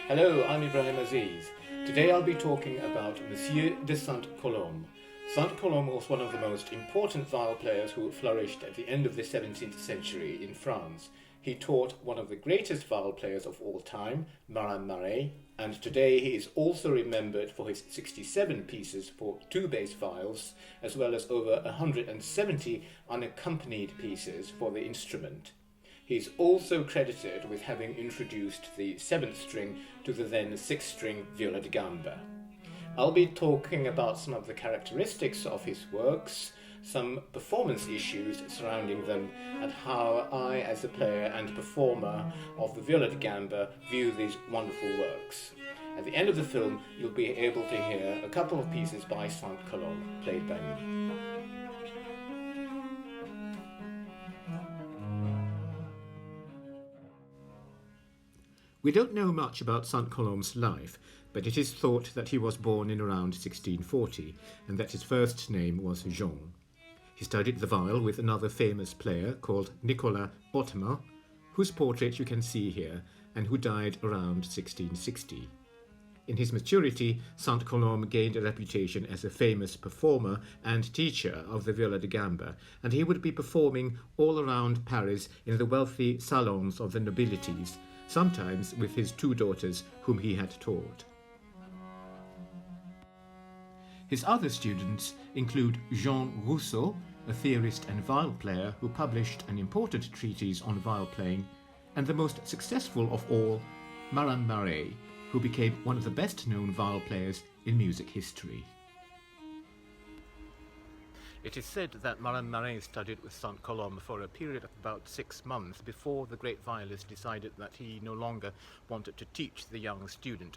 Hello, I'm Ibrahim Aziz. Today I'll be talking about Monsieur de Sainte-Colombe. Sainte-Colombe was one of the most important viol players who flourished at the end of the 17th century in France. He taught one of the greatest viol players of all time, Marin Marais, and today he is also remembered for his 67 pieces for two bass viols, as well as over 170 unaccompanied pieces for the instrument. He is also credited with having introduced the 7th string to the then 6th string viola da gamba. I'll be talking about some of the characteristics of his works, some performance issues surrounding them, and how I, as a player and performer of the viola da gamba, view these wonderful works. At the end of the film, you'll be able to hear a couple of pieces by Sainte-Colombe, played by me. We don't know much about Sainte-Colombe's life, but it is thought that he was born in around 1640 and that his first name was Jean. He studied the viol with another famous player called Nicolas Ottoman, whose portrait you can see here and who died around 1660. In his maturity, Sainte-Colombe gained a reputation as a famous performer and teacher of the viola da gamba, and he would be performing all around Paris in the wealthy salons of the nobilities, sometimes with his two daughters whom he had taught. His other students include Jean Rousseau, a theorist and viol player who published an important treatise on viol playing, and the most successful of all, Marin Marais, who became one of the best-known viol players in music history. It is said that Marin Marais studied with Sainte-Colombe for a period of about 6 months before the great violist decided that he no longer wanted to teach the young student.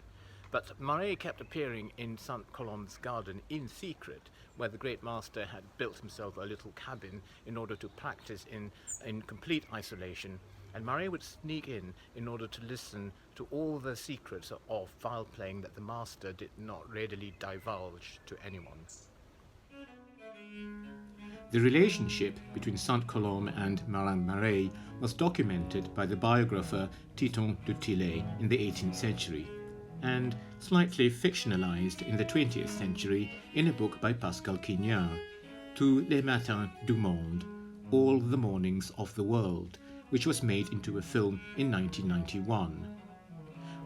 But Marais kept appearing in Sainte-Colombe's garden in secret, where the great master had built himself a little cabin in order to practice in complete isolation, and Marais would sneak in order to listen to all the secrets of viol playing that the master did not readily divulge to anyone. The relationship between Sainte-Colombe and Marin Marais was documented by the biographer Titon de Tillet in the 18th century, and slightly fictionalized in the 20th century in a book by Pascal Quignard, Tous les matins du monde, All the Mornings of the World, which was made into a film in 1991.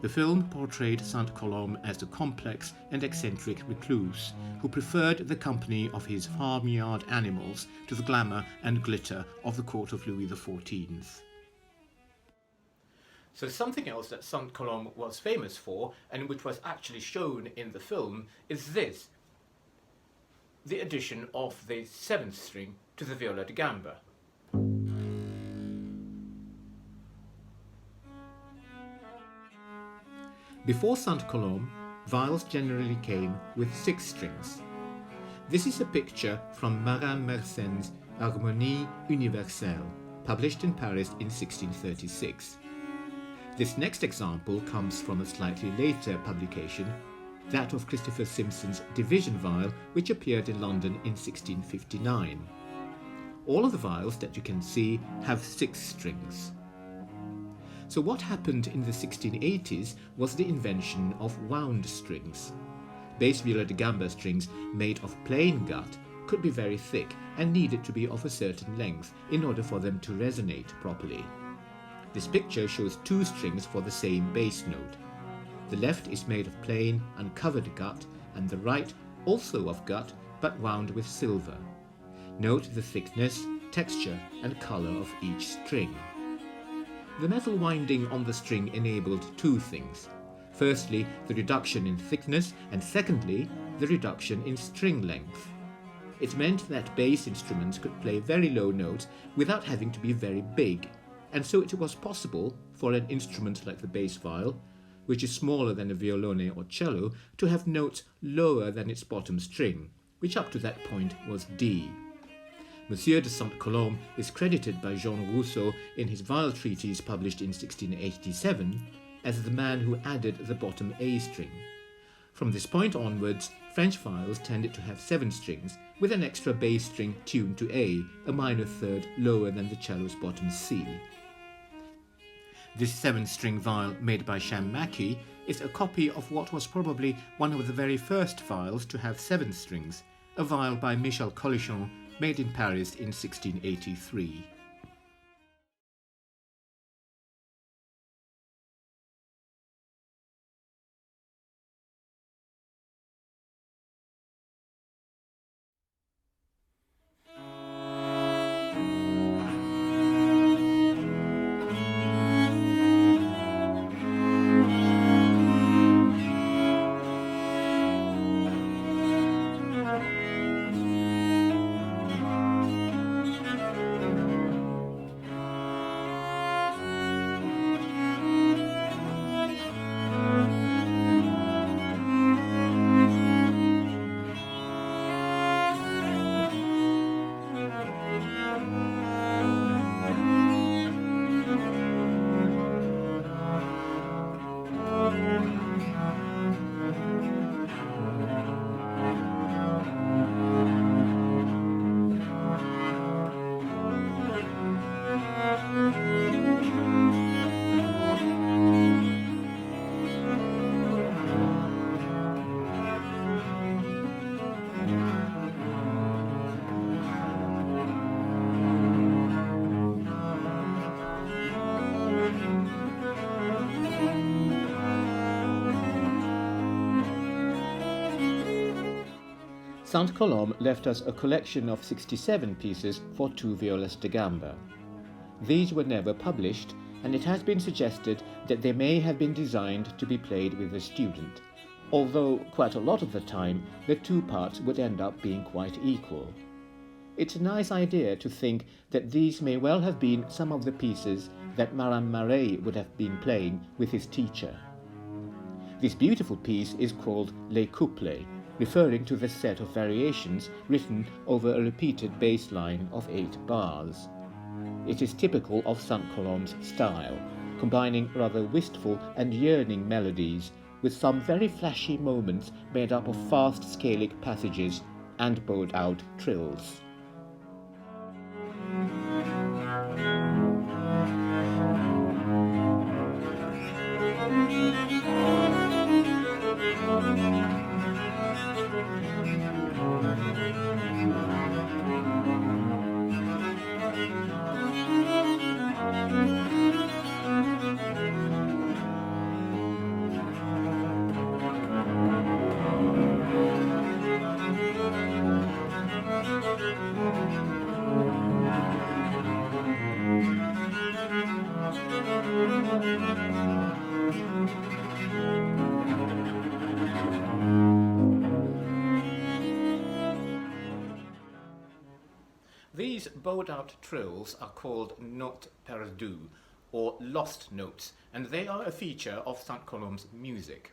The film portrayed Sainte-Colombe as a complex and eccentric recluse who preferred the company of his farmyard animals to the glamour and glitter of the court of Louis XIV. So something else that Sainte-Colombe was famous for, and which was actually shown in the film, is this: the addition of the 7th string to the viola da gamba. Before Sainte-Colombe, viols generally came with 6 strings. This is a picture from Marin Marais' Harmonie universelle, published in Paris in 1636. This next example comes from a slightly later publication, that of Christopher Simpson's Division viol, which appeared in London in 1659. All of the viols that you can see have 6 strings. So what happened in the 1680s was the invention of wound strings. Bass viola da gamba strings made of plain gut could be very thick and needed to be of a certain length in order for them to resonate properly. This picture shows 2 strings for the same bass note. The left is made of plain, uncovered gut, and the right also of gut, but wound with silver. Note the thickness, texture, and color of each string. The metal winding on the string enabled 2 things. Firstly, the reduction in thickness, and secondly, the reduction in string length. It meant that bass instruments could play very low notes without having to be very big, and so it was possible for an instrument like the bass viol, which is smaller than a violone or cello, to have notes lower than its bottom string, which up to that point was D. Monsieur de Sainte-Colombe is credited by Jean Rousseau in his viol treatise published in 1687 as the man who added the bottom A string. From this point onwards, French viols tended to have 7 strings, with an extra bass string tuned to A, a minor third lower than the cello's bottom C. This 7-string viol made by Champmathieu is a copy of what was probably one of the very first viols to have 7 strings, a viol by Michel Colichon made in Paris in 1683. Sainte-Colombe left us a collection of 67 pieces for 2 violas de gamba. These were never published, and it has been suggested that they may have been designed to be played with a student, although quite a lot of the time the 2 parts would end up being quite equal. It's a nice idea to think that these may well have been some of the pieces that Marin Marais would have been playing with his teacher. This beautiful piece is called Les Couplets, referring to the set of variations written over a repeated bass line of 8 bars. It is typical of Sainte-Colombe's style, combining rather wistful and yearning melodies with some very flashy moments made up of fast scalic passages and bowed-out trills. These bowed-out trills are called notes perdues, or lost notes, and they are a feature of Sainte-Colombe's music.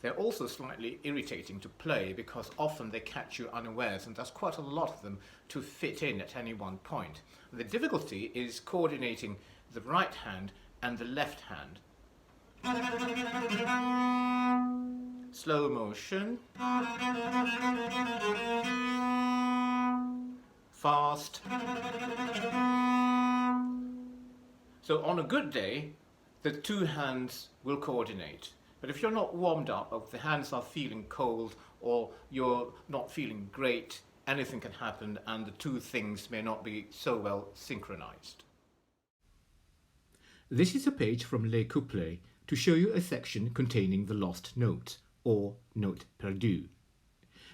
They're also slightly irritating to play because often they catch you unawares, and there's quite a lot of them to fit in at any one point. The difficulty is coordinating the right hand and the left hand. Slow motion. Fast. So on a good day, the 2 hands will coordinate. But if you're not warmed up, or the hands are feeling cold, or you're not feeling great, anything can happen and the 2 things may not be so well synchronized. This is a page from Les Couplets to show you a section containing the lost notes, or notes perdues.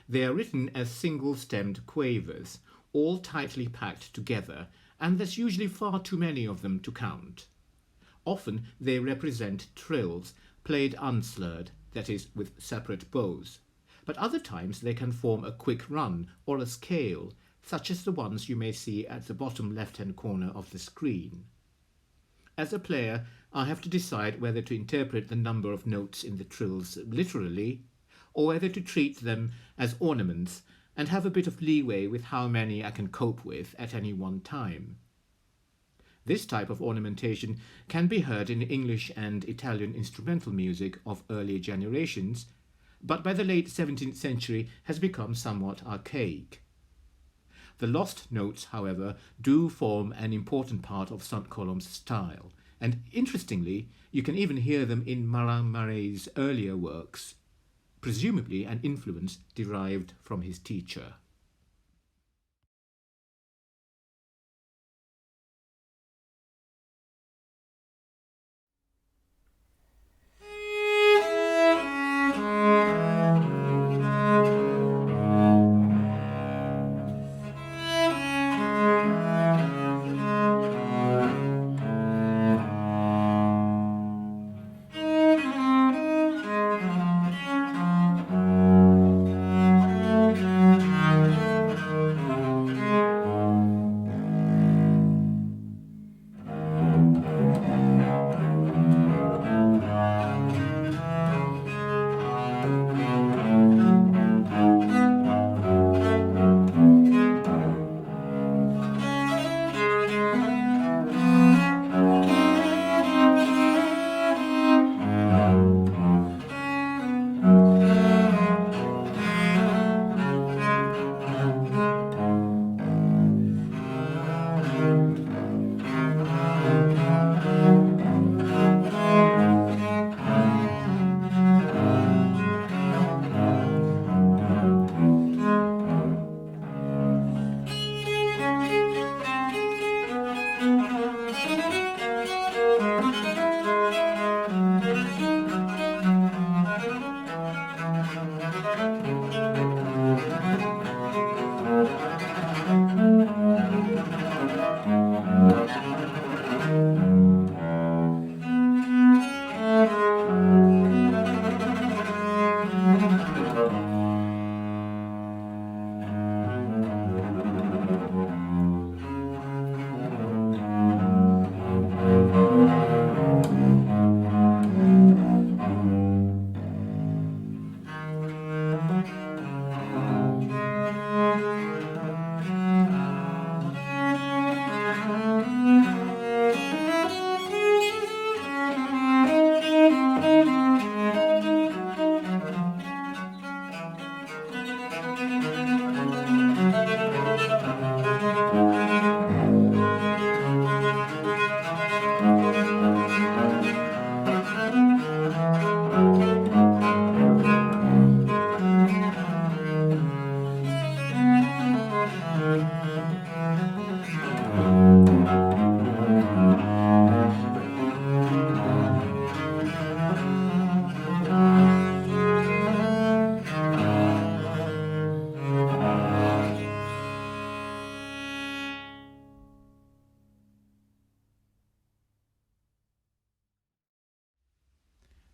They are written as single-stemmed quavers, all tightly packed together, and there's usually far too many of them to count. Often they represent trills, played unslurred, that is, with separate bows, but other times they can form a quick run or a scale, such as the ones you may see at the bottom left-hand corner of the screen. As a player, I have to decide whether to interpret the number of notes in the trills literally, or whether to treat them as ornaments and have a bit of leeway with how many I can cope with at any one time. This type of ornamentation can be heard in English and Italian instrumental music of early generations, but by the late 17th century has become somewhat archaic. The lost notes, however, do form an important part of Sainte-Colombe's style, and interestingly, you can even hear them in Marin Marais' earlier works, presumably an influence derived from his teacher.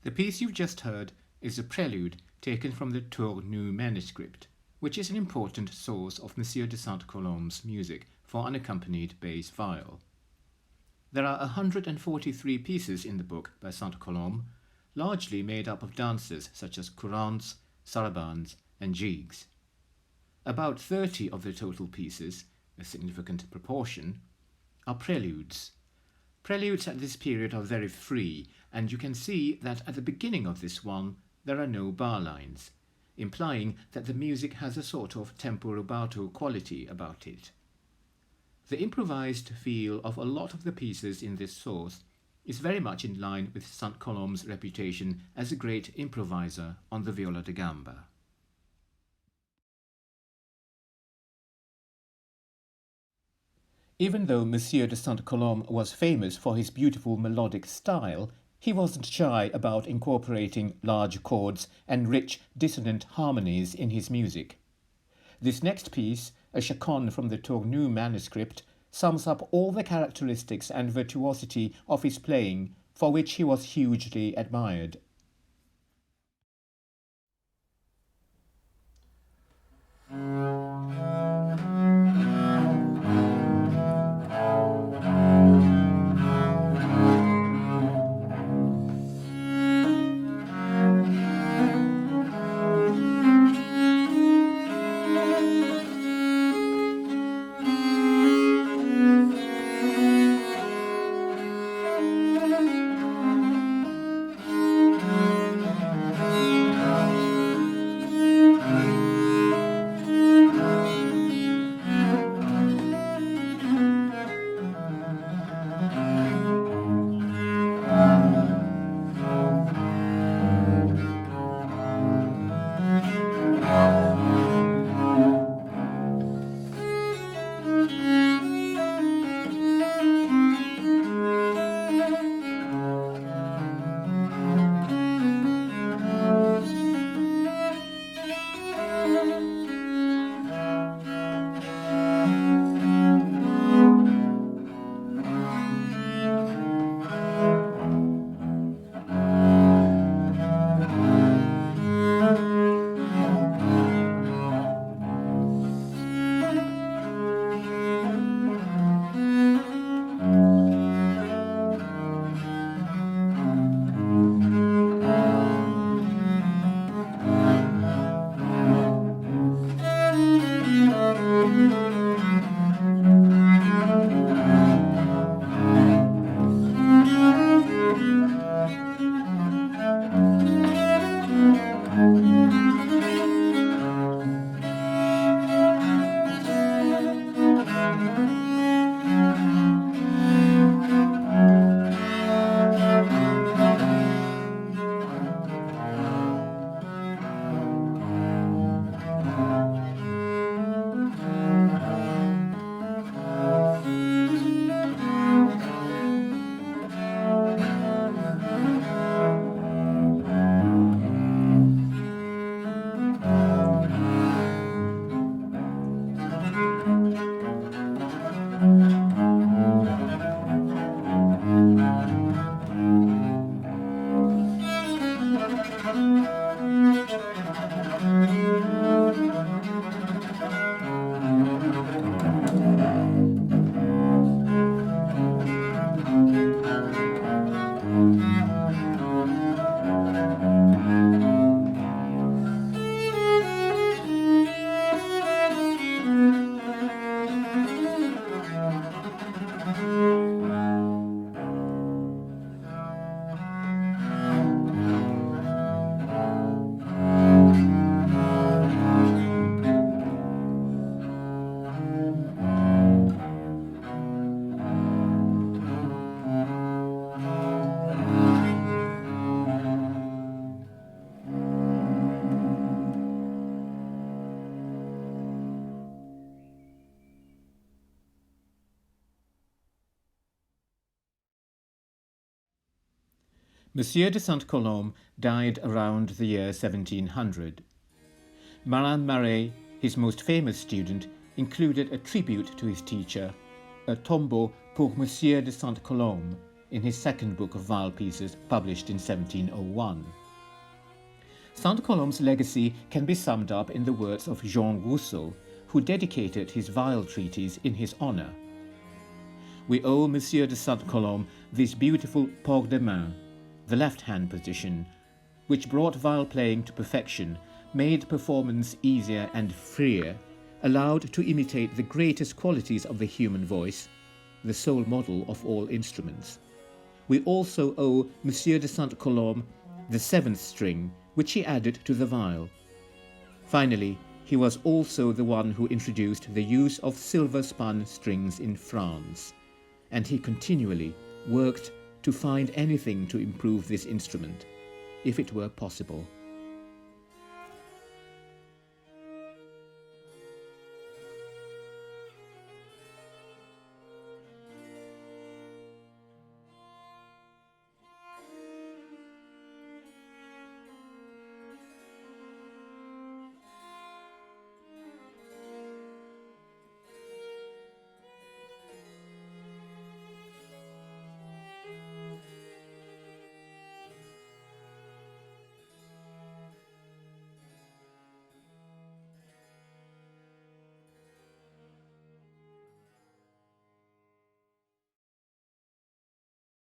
The piece you've just heard is a prelude taken from the Tournou manuscript, which is an important source of Monsieur de Sainte-Colombe's music for unaccompanied bass viol. There are 143 pieces in the book by Sainte-Colombe, largely made up of dances such as courantes, sarabands, and jigues. About 30 of the total pieces, a significant proportion, are preludes. Preludes at this period are very free, and you can see that at the beginning of this one there are no bar lines, implying that the music has a sort of tempo rubato quality about it. The improvised feel of a lot of the pieces in this source is very much in line with Sainte-Colombe's reputation as a great improviser on the viola da gamba. Even though Monsieur de Sainte-Colombe was famous for his beautiful melodic style, he wasn't shy about incorporating large chords and rich dissonant harmonies in his music. This next piece, a chaconne from the Tournou manuscript, sums up all the characteristics and virtuosity of his playing, for which he was hugely admired. Monsieur de Sainte-Colombe died around the year 1700. Marin Marais, his most famous student, included a tribute to his teacher, a tombeau pour Monsieur de Sainte-Colombe, in his second book of viol pieces published in 1701. Sainte-Colombe's legacy can be summed up in the words of Jean Rousseau, who dedicated his viol treatise in his honour. We owe Monsieur de Sainte-Colombe this beautiful port de main, the left-hand position, which brought viol playing to perfection, made performance easier and freer, allowed to imitate the greatest qualities of the human voice, the sole model of all instruments. We also owe Monsieur de Sainte-Colombe the seventh string, which he added to the viol. Finally, he was also the one who introduced the use of silver-spun strings in France, and he continually worked to find anything to improve this instrument, if it were possible.